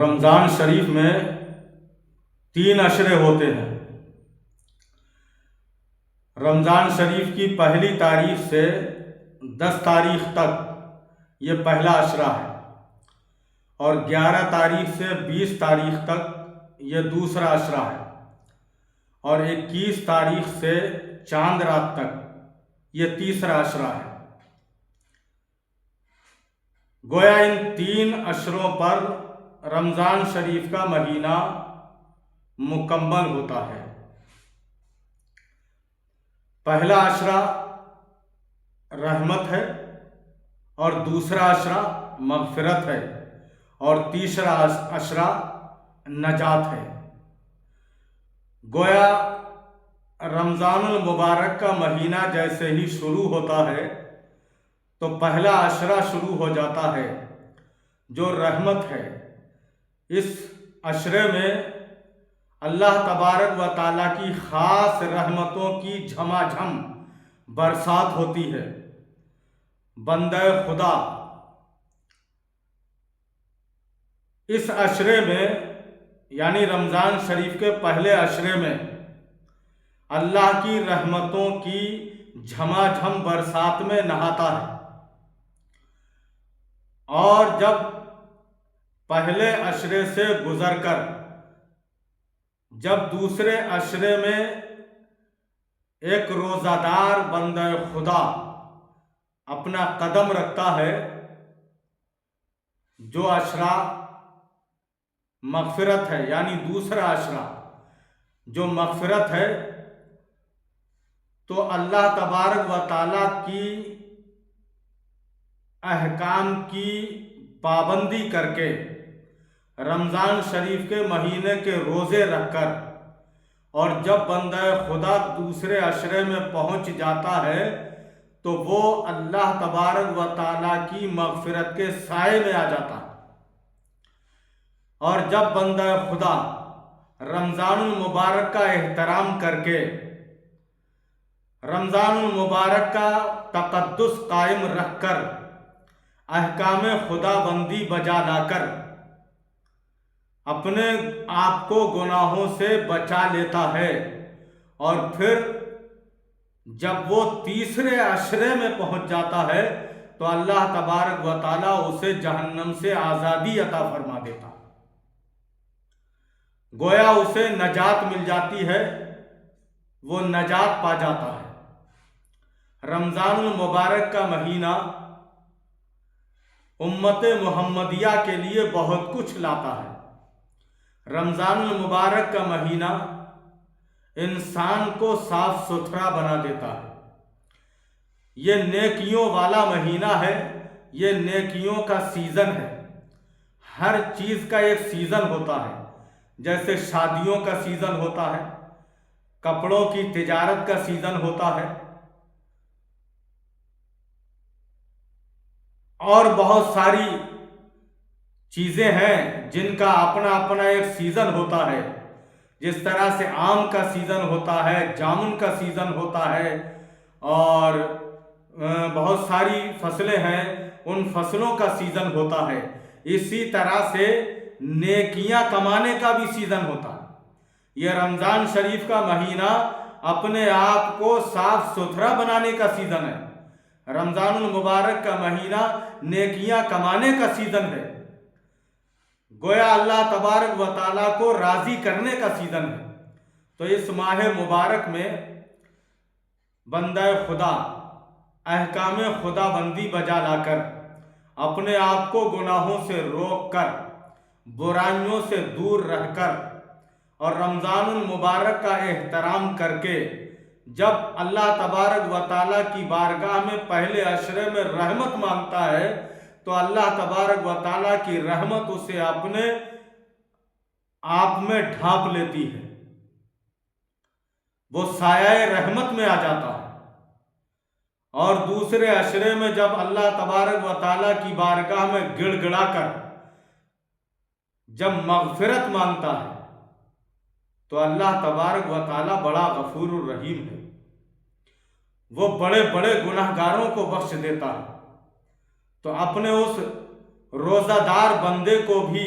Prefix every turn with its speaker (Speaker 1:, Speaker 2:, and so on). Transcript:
Speaker 1: رمضان شریف میں 3 عشرے ہوتے ہیں۔ رمضان شریف کی پہلی تاریخ سے 10 تاریخ تک یہ پہلا عشرہ ہے، اور 11 تاریخ سے 20 تاریخ تک یہ دوسرا عشرہ ہے، اور 21 تاریخ سے چاند رات تک یہ تیسرا عشرہ ہے۔ گویا ان 3 عشروں پر رمضان شریف کا مہینہ مکمل ہوتا ہے۔ پہلا عشرہ رحمت ہے، اور دوسرا عشرہ مغفرت ہے، اور تیسرا عشرہ نجات ہے۔ گویا رمضان المبارک کا مہینہ جیسے ہی شروع ہوتا ہے تو پہلا عشرہ شروع ہو جاتا ہے جو رحمت ہے۔ اس عشرے میں اللہ تبارک و تعالیٰ کی خاص رحمتوں کی جھما جھم برسات ہوتی ہے۔ بندہ خدا اس عشرے میں یعنی رمضان شریف کے پہلے عشرے میں اللہ کی رحمتوں کی جھما جھم برسات میں نہاتا ہے، اور جب پہلے عشرے سے گزر کر جب دوسرے عشرے میں ایک روزہ دار بندہ خدا اپنا قدم رکھتا ہے، جو عشرہ مغفرت ہے یعنی دوسرا عشرہ جو مغفرت ہے، تو اللہ تبارک و تعالیٰ کی احکام کی پابندی کر کے رمضان شریف کے مہینے کے روزے رکھ کر، اور جب بندہ خدا دوسرے عشرے میں پہنچ جاتا ہے تو وہ اللہ تبارک و تعالیٰ کی مغفرت کے سائے میں آ جاتا ہے۔ اور جب بندہ خدا رمضان المبارک کا احترام کر کے رمضان المبارک کا تقدس قائم رکھ کر احکام خدا بندی بجا لا کر اپنے آپ کو گناہوں سے بچا لیتا ہے، اور پھر جب وہ تیسرے عشرے میں پہنچ جاتا ہے تو اللہ تبارک و تعالیٰ اسے جہنم سے آزادی عطا فرما دیتا ہے۔ گویا اسے نجات مل جاتی ہے، وہ نجات پا جاتا ہے۔ رمضان المبارک کا مہینہ امت محمدیہ کے لیے بہت کچھ لاتا ہے۔ رمضان المبارک کا مہینہ انسان کو صاف ستھرا بنا دیتا ہے۔ یہ نیکیوں والا مہینہ ہے، یہ نیکیوں کا سیزن ہے۔ ہر چیز کا ایک سیزن ہوتا ہے، جیسے شادیوں کا سیزن ہوتا ہے، کپڑوں کی تجارت کا سیزن ہوتا ہے، اور بہت ساری چیزیں ہیں جن کا اپنا اپنا ایک سیزن ہوتا ہے۔ جس طرح سے آم کا سیزن ہوتا ہے، جامن کا سیزن ہوتا ہے، اور بہت ساری فصلیں ہیں ان فصلوں کا سیزن ہوتا ہے۔ اسی طرح سے نیکیاں کمانے کا بھی سیزن ہوتا ہے۔ یہ رمضان شریف کا مہینہ اپنے آپ کو صاف ستھرا بنانے کا سیزن ہے۔ رمضان المبارک کا مہینہ نیکیاں کمانے کا سیزن ہے۔ گویا اللہ تبارک و تعالیٰ کو راضی کرنے کا سیزن ہے۔ تو اس ماہ مبارک میں بندہ خدا احکام خدا بندی بجا لا کر اپنے آپ کو گناہوں سے روک کر، برائیوں سے دور رہ کر، اور رمضان المبارک کا احترام کر کے جب اللہ تبارک و تعالیٰ کی بارگاہ میں پہلے عشرے میں رحمت مانگتا ہے تو اللہ تبارک و تعالیٰ کی رحمت اسے اپنے آپ میں ڈھانپ لیتی ہے، وہ سایہ رحمت میں آ جاتا ہے۔ اور دوسرے عشرے میں جب اللہ تبارک و تعالیٰ کی بارگاہ میں گڑ گڑا کر جب مغفرت مانگتا ہے تو اللہ تبارک و تعالیٰ بڑا غفور الرحیم ہے، وہ بڑے بڑے گناہ گاروں کو بخش دیتا ہے۔ تو اپنے اس روزہ دار بندے کو بھی